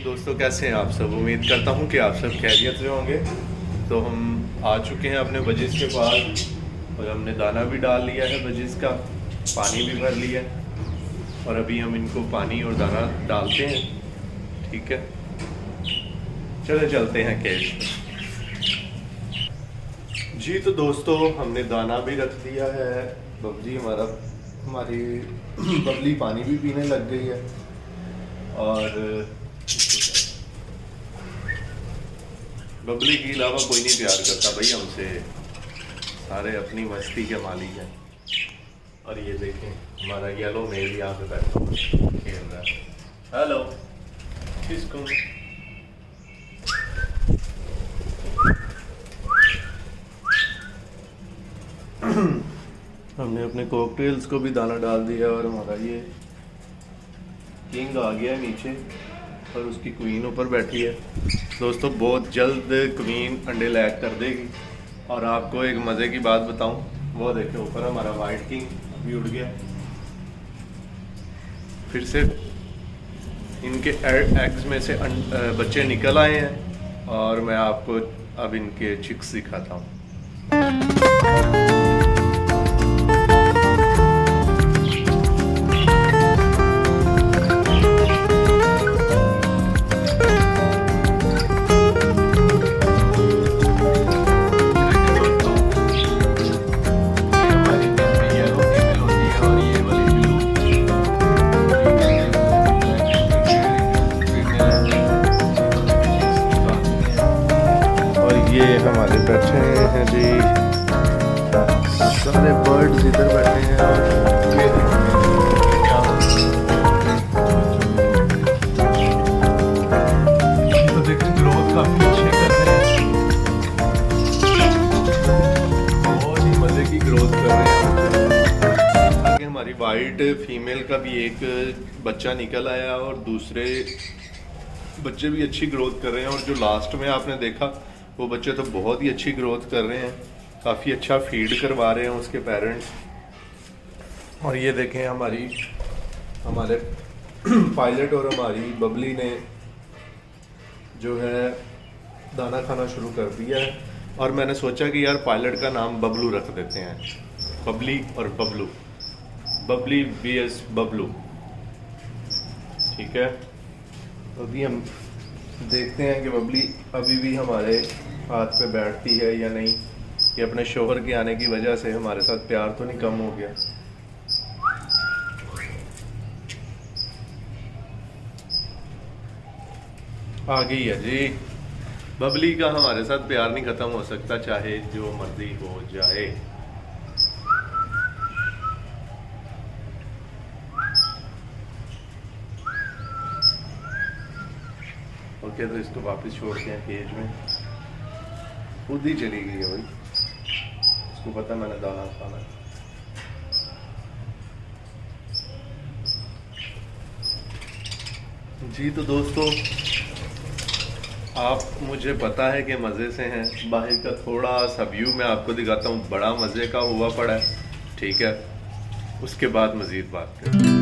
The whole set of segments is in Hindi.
दोस्तों कैसे हैं आप सब। उम्मीद करता हूं कि आप सब खैरियत से होंगे। तो हम आ चुके हैं अपने बजिस के पास और हमने दाना भी डाल लिया है बजिस का, पानी भी भर लिया और अभी हम इनको पानी और दाना डालते हैं। ठीक है, चले चलते हैं केज पे। जी तो दोस्तों हमने दाना भी रख दिया है। बबली हमारी बबली पानी भी पीने लग गई है और बबली के अलावा कोई नहीं प्यार करता भाई हमसे, सारे अपनी मस्ती के मालिक हैं। और ये देखें हमारा येलो मेल यहाँ पे बैठा खेल रहा है। हेलो किसको हमने अपने कॉकटेल्स को भी दाना डाल दिया और हमारा ये किंग आ गया है नीचे और उसकी क्वीन ऊपर बैठी है। दोस्तों बहुत जल्द क्वीन अंडे लैग कर देगी। और आपको एक मज़े की बात बताऊं, वो देखे ऊपर हमारा वाइट किंग अभी उड़ गया। फिर से इनके एग्स में से बच्चे निकल आए हैं और मैं आपको अब इनके चिक्स दिखाता हूँ। ये हमारे बैठे हैं जी, सारे बर्ड्स इधर बैठे हैं और तो देखिए ग्रोथ काफी अच्छे कर रहे हैं, बहुत ही मजे की ग्रोथ कर रहे हैं। आगे हमारी वाइट फीमेल का भी एक बच्चा निकल आया और दूसरे बच्चे भी अच्छी ग्रोथ कर रहे हैं। और जो लास्ट में आपने देखा वो बच्चे तो बहुत ही अच्छी ग्रोथ कर रहे हैं, काफ़ी अच्छा फीड करवा रहे हैं उसके पेरेंट्स। और ये देखें हमारे पायलट और हमारी बबली ने जो है दाना खाना शुरू कर दिया है। और मैंने सोचा कि यार पायलट का नाम बबलू रख देते हैं, बबली और बबलू, बबली vs बबलू। ठीक है, अभी हम देखते हैं कि बबली अभी भी हमारे हाथ पे बैठती है या नहीं, कि अपने शोहर के आने की वजह से हमारे साथ प्यार तो नहीं कम हो गया। आ गई है जी बबली का, हमारे साथ प्यार नहीं खत्म हो सकता चाहे जो मर्जी हो जाए। ओके तो इसको वापस छोड़ते हैं केज में, खुद ही चली गई है भाई, उसको पता मैंने दाना खाना। जी तो दोस्तों आप मुझे पता है कि मज़े से हैं, बाहर का थोड़ा सा व्यू मैं आपको दिखाता हूँ, बड़ा मज़े का हुआ पड़ा है। ठीक है, उसके बाद मज़ीद बात करते हैं।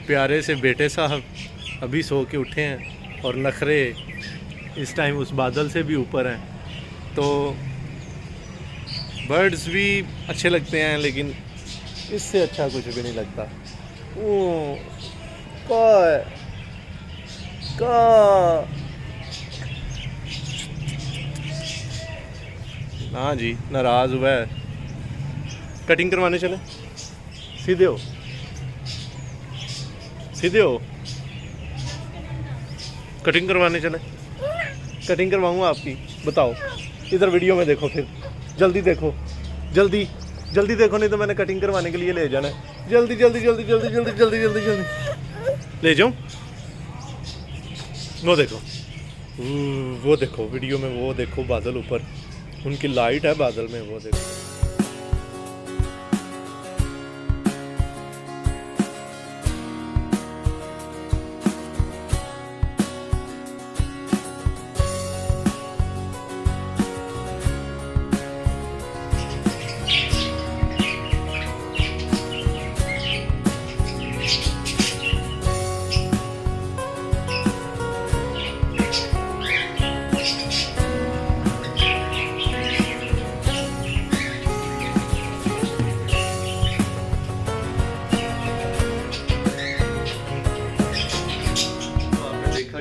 प्यारे से बेटे साहब अभी सो के उठे हैं और नखरे इस टाइम उस बादल से भी ऊपर हैं। तो बर्ड्स भी अच्छे लगते हैं लेकिन इससे अच्छा कुछ भी नहीं लगता। ओ ना जी, नाराज़ हुआ है। कटिंग करवाने चले, सीधे हो कटिंग करवाने चले, कटिंग करवाऊंगा आपकी। बताओ, इधर वीडियो में देखो, फिर जल्दी देखो, जल्दी जल्दी देखो, नहीं तो मैंने कटिंग करवाने के लिए ले जाना है। जल्दी जल्दी जल्दी जल्दी जल्दी जल्दी जल्दी जल्दी ले जाऊँ। वो देखो वीडियो में, वो देखो बादल ऊपर, उनकी लाइट है बादल में, वो देखो।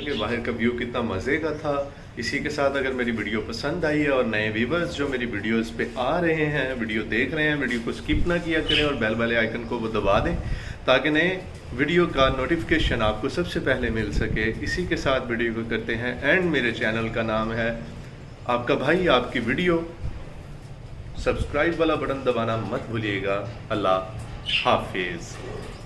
कि बाहर का व्यू कितना मज़े का था। इसी के साथ अगर मेरी वीडियो पसंद आई है और नए व्यूवर्स जो मेरी वीडियोस पे आ रहे हैं, वीडियो देख रहे हैं, वीडियो को स्किप ना किया करें और बेल वाले आइकन को वो दबा दें ताकि नए वीडियो का नोटिफिकेशन आपको सबसे पहले मिल सके। इसी के साथ वीडियो को करते हैं एंड। मेरे चैनल का नाम है आपका भाई आपकी वीडियो। सब्सक्राइब वाला बटन दबाना मत भूलिएगा। अल्लाह हाफिज़।